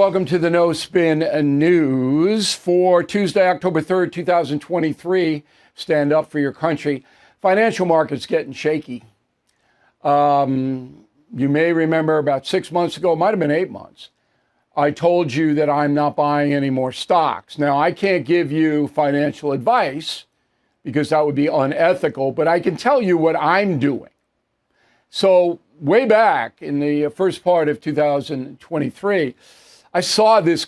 welcome to the No Spin News for Tuesday, October 3rd, 2023. Stand up for your country. Financial markets getting shaky. You may remember about 6 months ago, it might have been 8 months, I told you that I'm not buying any more stocks. Now, I can't give you financial advice because that would be unethical, but I can tell you what I'm doing. So way back in the first part of 2023, I saw this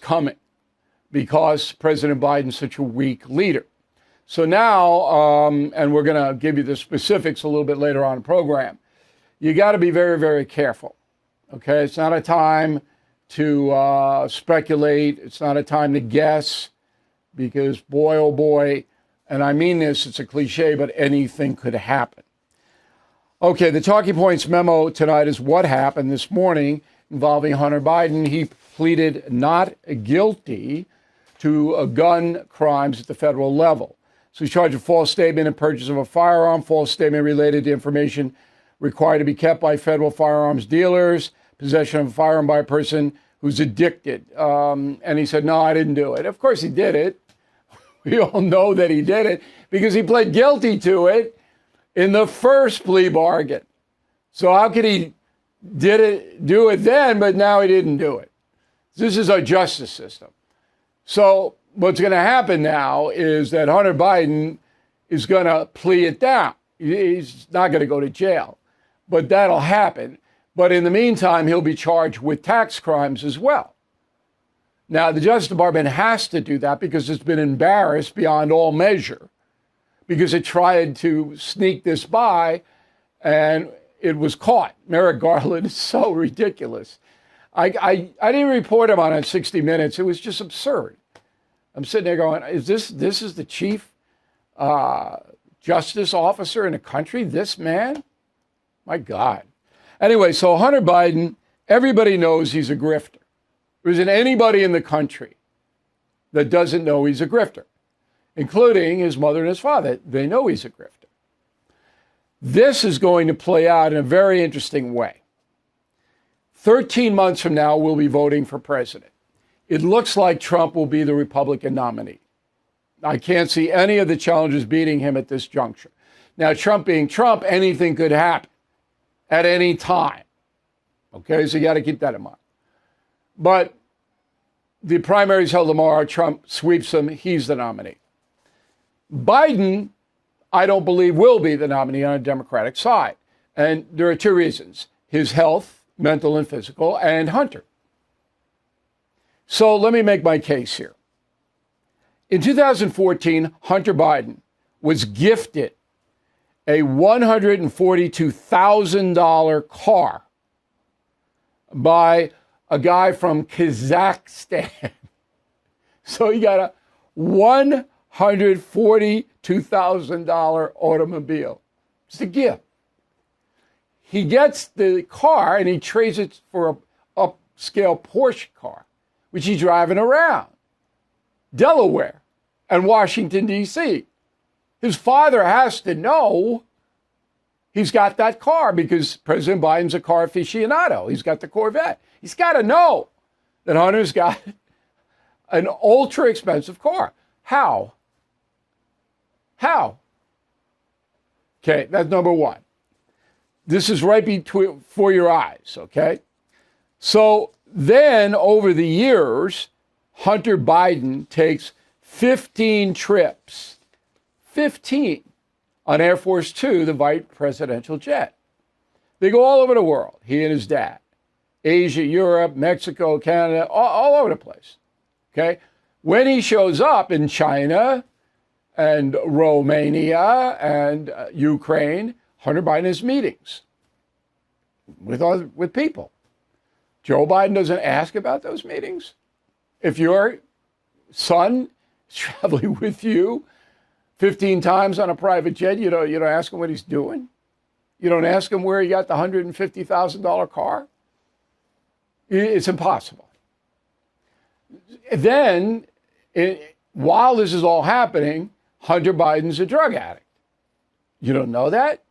because President Biden's such a weak leader. So now, and we're going to give you the specifics a little bit later on in the program, you got to be very, very careful. Okay, it's not a time to speculate. It's not a time to guess because boy, oh boy, and I mean this, it's a cliche, but anything could happen. Okay, the talking points memo tonight is what happened this morning involving Hunter Biden. He pleaded not guilty to gun crimes at the federal level. So he's charged with false statement and purchase of a firearm, false statement related to information required to be kept by federal firearms dealers, possession of a firearm by a person who's addicted. And he said, no, I didn't do it. Of course he did it. We all know that he did it because he pled guilty to it in the first plea bargain. So how could he do it then, but now he didn't do it? This is our justice system. So what's going to happen now is that Hunter Biden is going to plea it down. He's not going to go to jail, but that'll happen. But in the meantime, he'll be charged with tax crimes as well. Now, the Justice Department has to do that because it's been embarrassed beyond all measure because it tried to sneak this by and it was caught. Merrick Garland is so ridiculous. I didn't report him on 60 Minutes. It was just absurd. I'm sitting there going, this is the chief justice officer in the country? This man? My God. Anyway, so Hunter Biden, everybody knows he's a grifter. There isn't anybody in the country that doesn't know he's a grifter, including his mother and his father. They know he's a grifter. This is going to play out in a very interesting way. 13 months from now, we'll be voting for president. It looks like Trump will be the Republican nominee. I can't see any of the challengers beating him at this juncture. Now, Trump being Trump, anything could happen at any time. Okay, so you got to keep that in mind. But the primaries held tomorrow. Trump sweeps him. He's the nominee. Biden, I don't believe, will be the nominee on the Democratic side. And there are two reasons: his health, mental and physical, and Hunter. So let me make my case here. In 2014, Hunter Biden was gifted a $142,000 car by a guy from Kazakhstan. So he got a $142,000 automobile. It's a gift. He gets the car and he trades it for a upscale Porsche car, which he's driving around Delaware and Washington, D.C. His father has to know he's got that car because President Biden's a car aficionado. He's got the Corvette. He's got to know that Hunter's got an ultra expensive car. How? Okay, that's number one. This is right before your eyes, okay? So then over the years, Hunter Biden takes 15 trips, 15, on Air Force Two, the Vice presidential jet. They go all over the world, he and his dad. Asia, Europe, Mexico, Canada, all over the place, okay? When he shows up in China and Romania and Ukraine, Hunter Biden has meetings with people. Joe Biden doesn't ask about those meetings. If your son is traveling with you 15 times on a private jet, you don't ask him what he's doing. You don't ask him where he got the $150,000 car. It's impossible. Then, while this is all happening, Hunter Biden's a drug addict. You don't know that?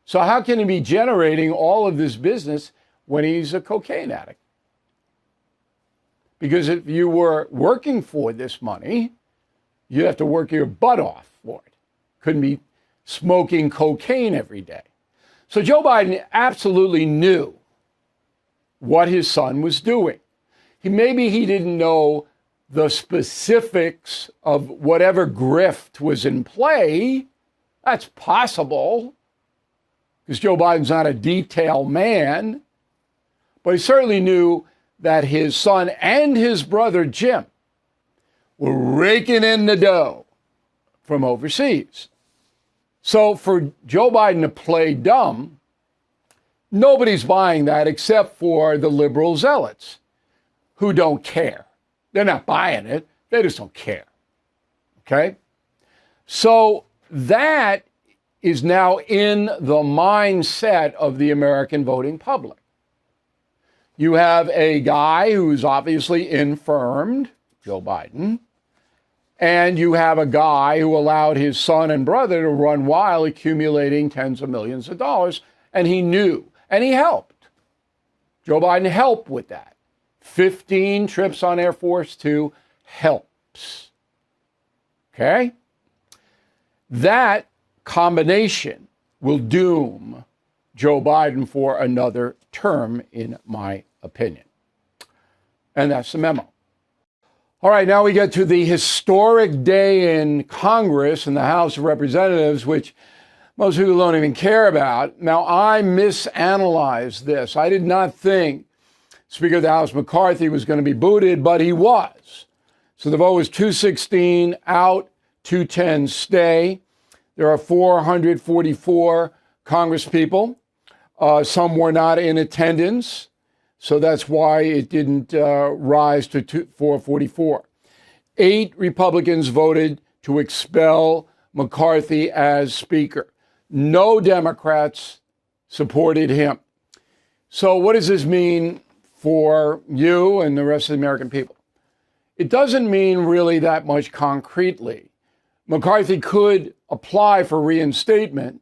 So how can he be generating all of this business when he's a cocaine addict? Because if you were working for this money, you'd have to work your butt off for it. Couldn't be smoking cocaine every day. So Joe Biden absolutely knew what his son was doing. Maybe he didn't know the specifics of whatever grift was in play. That's possible, because Joe Biden's not a detail man. But he certainly knew that his son and his brother Jim were raking in the dough from overseas. So for Joe Biden to play dumb, nobody's buying that except for the liberal zealots who don't care. They're not buying it. They just don't care. Okay? So that is now in the mindset of the American voting public. You have a guy who's obviously infirmed, Joe Biden, and you have a guy who allowed his son and brother to run wild, accumulating tens of millions of dollars, and he knew, and he helped. Joe Biden helped with that. 15 trips on Air Force Two helps. Okay? That combination will doom Joe Biden for another term, in my opinion. And that's the memo. All right, now we get to the historic day in Congress and the House of Representatives, which most people don't even care about. Now, I misanalyzed this. I did not think Speaker of the House McCarthy was going to be booted, but he was. So the vote was 216 out, 210 stay. There are 444 Congresspeople. Some were not in attendance, so that's why it didn't rise to 444. 8 Republicans voted to expel McCarthy as Speaker. No Democrats supported him. So what does this mean for you and the rest of the American people? It doesn't mean really that much concretely. McCarthy could apply for reinstatement,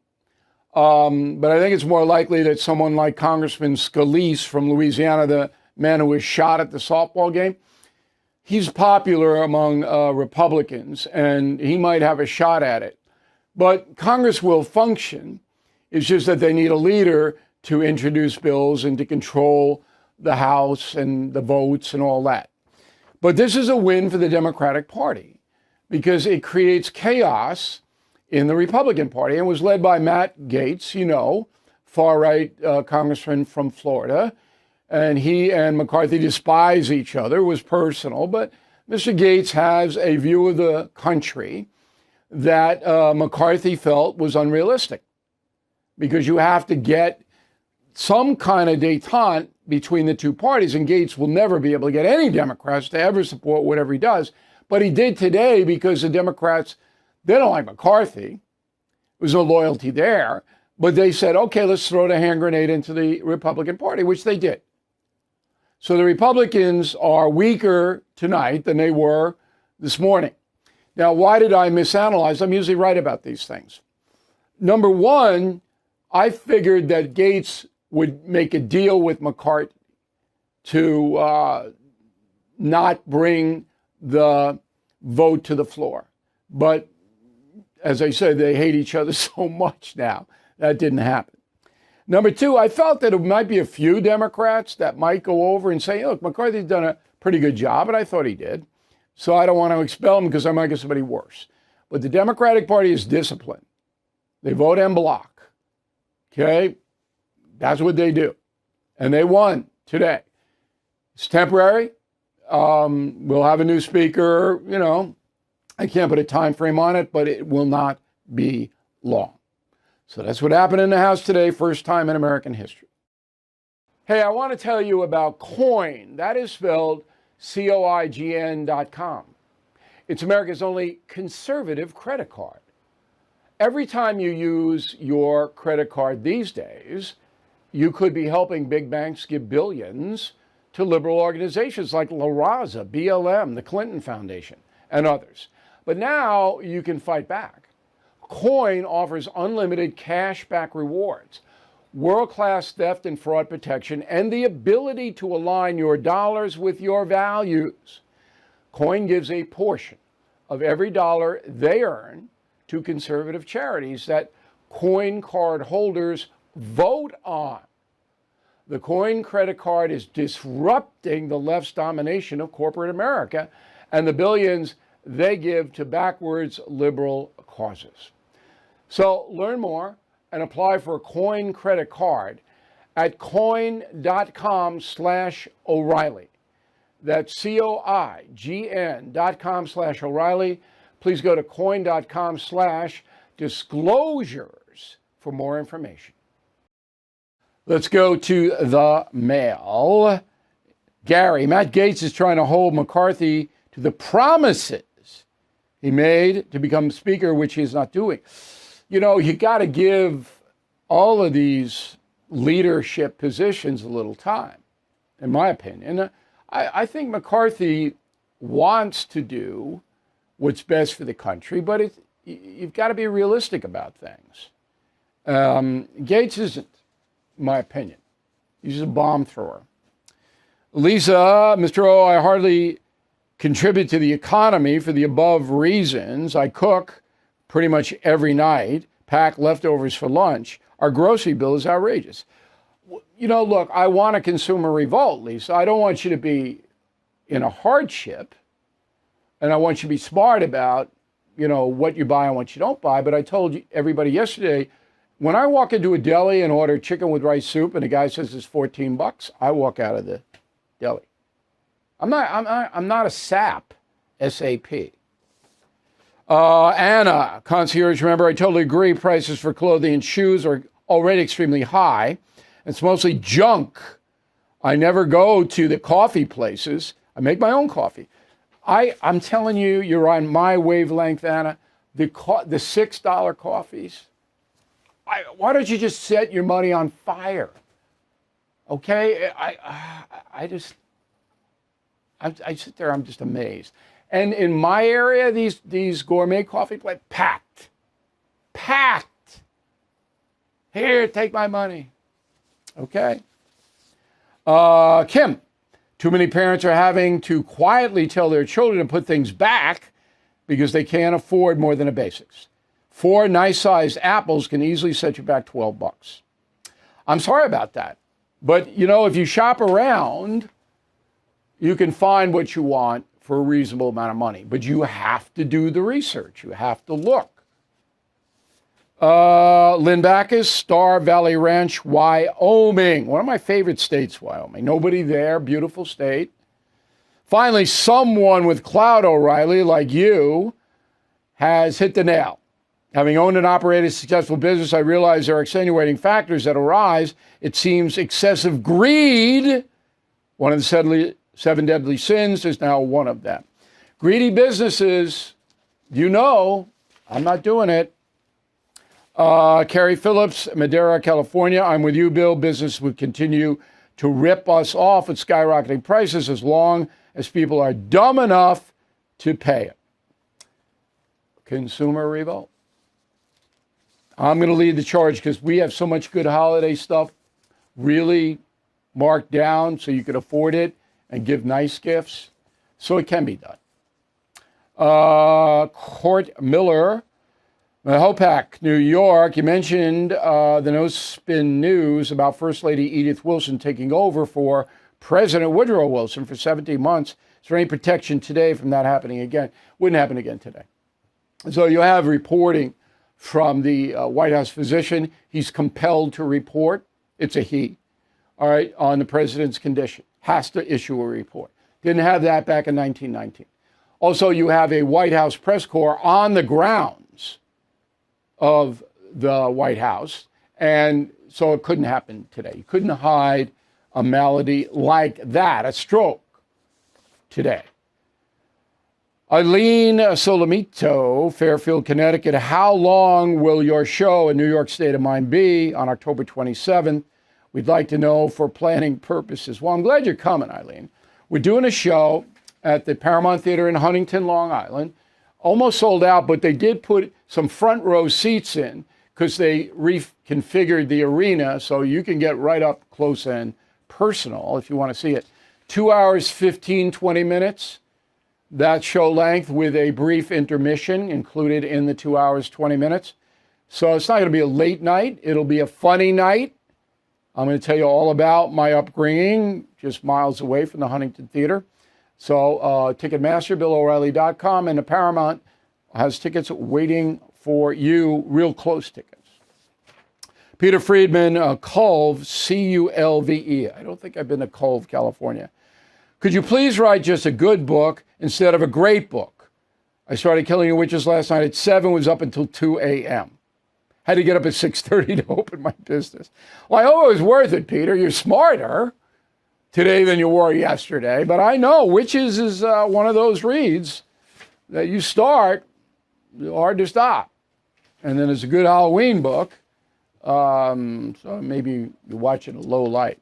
but I think it's more likely that someone like Congressman Scalise from Louisiana, the man who was shot at the softball game, he's popular among Republicans, and he might have a shot at it. But Congress will function. It's just that they need a leader to introduce bills and to control the House and the votes and all that. But this is a win for the Democratic Party because it creates chaos in the Republican Party, and was led by Matt Gaetz, far-right congressman from Florida. And he and McCarthy despise each other. It was personal, but Mr. Gaetz has a view of the country that McCarthy felt was unrealistic, because you have to get some kind of détente between the two parties, and Gaetz will never be able to get any Democrats to ever support whatever he does. But he did today because the Democrats, they don't like McCarthy. There was no loyalty there. But they said, okay, let's throw the hand grenade into the Republican Party, which they did. So the Republicans are weaker tonight than they were this morning. Now, why did I misanalyze? I'm usually right about these things. Number one, I figured that Gaetz would make a deal with McCarthy to not bring the vote to the floor. But as I said, they hate each other so much now. That didn't happen. Number two, I felt that it might be a few Democrats that might go over and say, look, McCarthy's done a pretty good job, and I thought he did. So I don't want to expel him because I might get somebody worse. But the Democratic Party is disciplined. They vote en bloc. Okay? That's what they do. And they won today. It's temporary. We'll have a new speaker. I can't put a time frame on it, but it will not be long. So that's what happened in the House today, first time in American history. Hey, I want to tell you about Coin. That is spelled COIGN.com. It's America's only conservative credit card. Every time you use your credit card these days, you could be helping big banks give billions to liberal organizations like La Raza, BLM, the Clinton Foundation, and others. But now you can fight back. Coin offers unlimited cash back rewards. world-class theft and fraud protection, and the ability to align your dollars with your values. Coin gives a portion of every dollar they earn to conservative charities that Coin card holders vote on. The Coin credit card is disrupting the left's domination of corporate America and the billions they give to backwards liberal causes. So learn more and apply for a Coin credit card at coin.com/O'Reilly. That's COIGN.com/O'Reilly. Please go to coin.com/disclosures for more information. Let's go to the mail. Gary, Matt Gaetz is trying to hold McCarthy to the promises he made to become speaker, which he's not doing. You know, you got to give all of these leadership positions a little time, in my opinion. I think McCarthy wants to do what's best for the country, but you've got to be realistic about things. Gaetz isn't, in my opinion. He's a bomb thrower. Lisa, Mr. O, I hardly contribute to the economy for the above reasons. I cook pretty much every night, pack leftovers for lunch. Our grocery bill is outrageous. You know, look, I want a consumer revolt, Lisa. I don't want you to be in a hardship, and I want you to be smart about, you know, what you buy and what you don't buy. But I told everybody yesterday, when I walk into a deli and order chicken with rice soup, and the guy says it's $14, I walk out of the deli. I'm not a SAP, S-A-P. Anna, concierge, remember, I totally agree. Prices for clothing and shoes are already extremely high. It's mostly junk. I never go to the coffee places. I make my own coffee. I'm telling you, you're on my wavelength, Anna. The $6 coffees. Why don't you just set your money on fire? Okay, I sit there, I'm just amazed. And in my area, these gourmet coffee places, packed. Here, take my money. Okay. Kim, too many parents are having to quietly tell their children to put things back because they can't afford more than the basics. 4 nice-sized apples can easily set you back $12. I'm sorry about that. But, you know, if you shop around, you can find what you want for a reasonable amount of money. But you have to do the research. You have to look. Lynn Backus, Star Valley Ranch, Wyoming. One of my favorite states, Wyoming. Nobody there. Beautiful state. Finally, someone with clout, O'Reilly, like you, has hit the nail. Having owned and operated a successful business, I realize there are extenuating factors that arise. It seems excessive greed, one of the 7 deadly sins, is now one of them. Greedy businesses, you know, I'm not doing it. Carrie Phillips, Madera, California. I'm with you, Bill. Business would continue to rip us off at skyrocketing prices as long as people are dumb enough to pay it. Consumer revolt. I'm going to lead the charge because we have so much good holiday stuff really marked down so you can afford it and give nice gifts. So it can be done. Court Miller, Hopac, New York. You mentioned the no-spin news about First Lady Edith Wilson taking over for President Woodrow Wilson for 17 months. Is there any protection today from that happening again? Wouldn't happen again today. So you have reporting from the White House physician. He's compelled to report. It's a he, all right, on the president's condition. Has to issue a report. Didn't have that back in 1919. Also, you have a White House press corps on the grounds of the White House. And so it couldn't happen today. You couldn't hide a malady like that, a stroke, today. Eileen Solomito, Fairfield, Connecticut. How long will your show in New York State of Mind be on October 27th? We'd like to know for planning purposes. Well, I'm glad you're coming, Eileen. We're doing a show at the Paramount Theater in Huntington, Long Island. Almost sold out, but they did put some front row seats in because they reconfigured the arena so you can get right up close and personal if you want to see it. 2 hours, 15, 20 minutes. That show length with a brief intermission included in the 2 hours, 20 minutes. So it's not going to be a late night. It'll be a funny night. I'm going to tell you all about my upbringing just miles away from the Huntington Theater. So Ticketmaster, BillO'Reilly.com, and the Paramount has tickets waiting for you, real close tickets. Peter Friedman, Culve, C-U-L-V-E. I don't think I've been to Culve, California. Could you please write just a good book instead of a great book? I started Killing the Witches last night at 7, was up until 2 a.m. Had to get up at 6:30 to open my business. Well, I hope it was worth it, Peter. You're smarter today than you were yesterday. But I know Witches is one of those reads that you start, hard to stop. And then it's a good Halloween book. So maybe you watch it in a low light.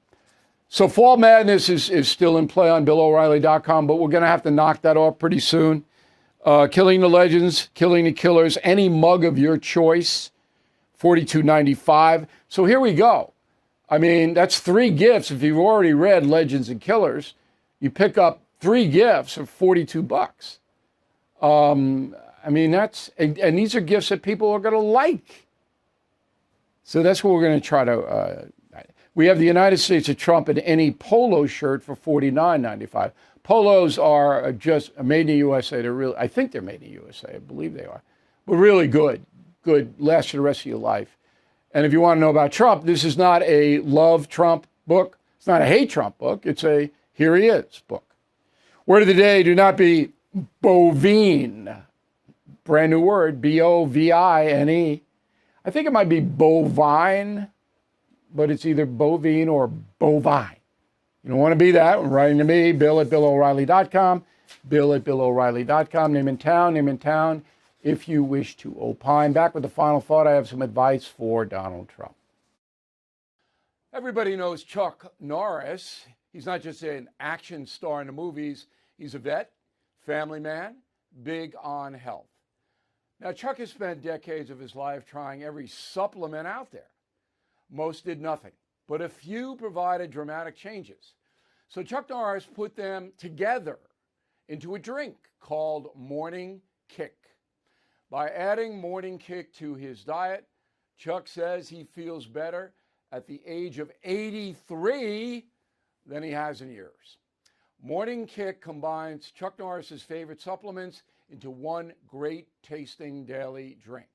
So Fall Madness is still in play on BillO'Reilly.com, but we're going to have to knock that off pretty soon. Killing the Legends, Killing the Killers, any mug of your choice, $42.95. So here we go. I mean, that's 3 gifts. If you've already read Legends and Killers, you pick up 3 gifts of $42. I mean, and these are gifts that people are going to like. So that's what we're going to try to. We have the United States of Trump in any polo shirt for $49.95. Polos are just made in the USA. I think they're made in the USA. I believe they are. But really good. Good. Last for the rest of your life. And if you want to know about Trump, this is not a love Trump book. It's not a hate Trump book. It's a here he is book. Word of the day, do not be bovine. Brand new word, B-O-V-I-N-E. I think it might be bovine, but it's either bovine or bovine. You don't want to be that. Writing to me, Bill at BillO'Reilly.com, Bill at BillO'Reilly.com. Name in town. If you wish to opine. Back with the final thought, I have some advice for Donald Trump. Everybody knows Chuck Norris. He's not just an action star in the movies. He's a vet, family man, big on health. Now, Chuck has spent decades of his life trying every supplement out there. Most did nothing, but a few provided dramatic changes. So Chuck Norris put them together into a drink called Morning Kick. By adding Morning Kick to his diet, Chuck says he feels better at the age of 83 than he has in years. Morning Kick combines Chuck Norris's favorite supplements into one great tasting daily drink.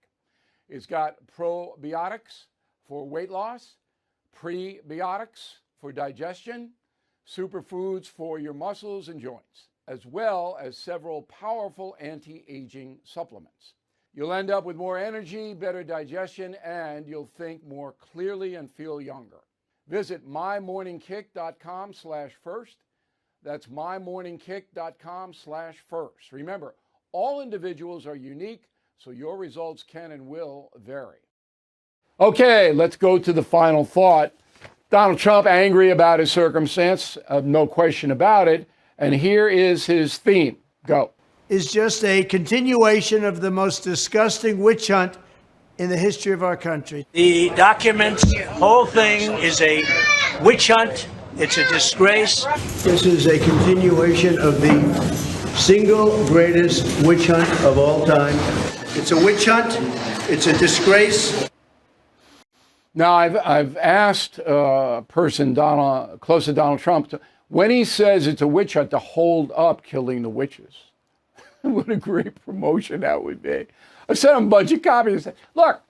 It's got probiotics for weight loss, prebiotics for digestion, superfoods for your muscles and joints, as well as several powerful anti-aging supplements. You'll end up with more energy, better digestion, and you'll think more clearly and feel younger. Visit mymorningkick.com/first. That's mymorningkick.com/first. Remember, all individuals are unique, so your results can and will vary. Okay, let's go to the final thought. Donald Trump angry about his circumstance, no question about it. And here is his theme. Go. Is just a continuation of the most disgusting witch hunt in the history of our country. The documents, whole thing is a witch hunt. It's a disgrace. This is a continuation of the single greatest witch hunt of all time. It's a witch hunt. It's a disgrace. Now, I've asked a person close to Donald Trump, when he says it's a witch hunt, to hold up Killing the Witches. What a great promotion that would be. I sent him a bunch of copies. I said, look,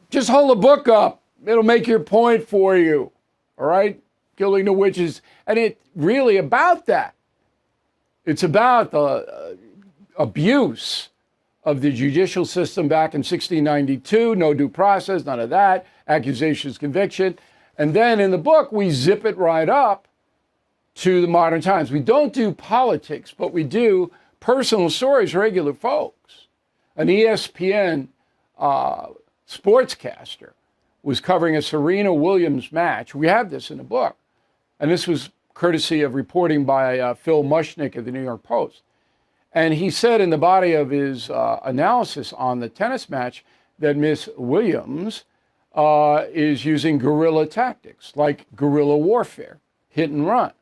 just hold the book up. It'll make your point for you. All right? Killing the Witches. And it's really about that. It's about the abuse of the judicial system back in 1692. No due process, none of that. Accusations, conviction. And then in the book, we zip it right up to the modern times. We don't do politics, but we do personal stories, regular folks. An ESPN sportscaster was covering a Serena Williams match. We have this in the book. And this was courtesy of reporting by Phil Mushnick of the New York Post. And he said in the body of his analysis on the tennis match that Miss Williams is using guerrilla tactics, like guerrilla warfare, hit and run.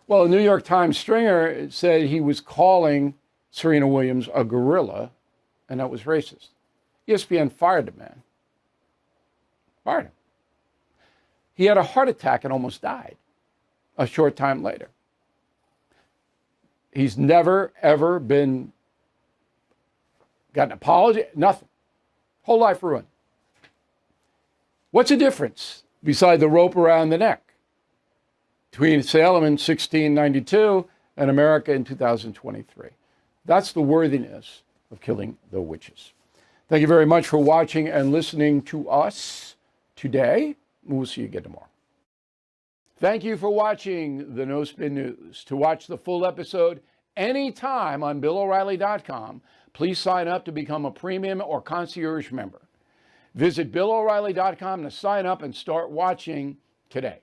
Well, a New York Times stringer said he was calling Serena Williams a gorilla, and that was racist. ESPN fired the man. Fired him. He had a heart attack and almost died a short time later. He's never, ever got an apology, nothing. Whole life ruined. What's the difference beside the rope around the neck between Salem in 1692 and America in 2023? That's the worthiness of killing the witches. Thank you very much for watching and listening to us today. We'll see you again tomorrow. Thank you for watching the No Spin News. To watch the full episode anytime on BillO'Reilly.com, please sign up to become a premium or concierge member. Visit BillO'Reilly.com to sign up and start watching today.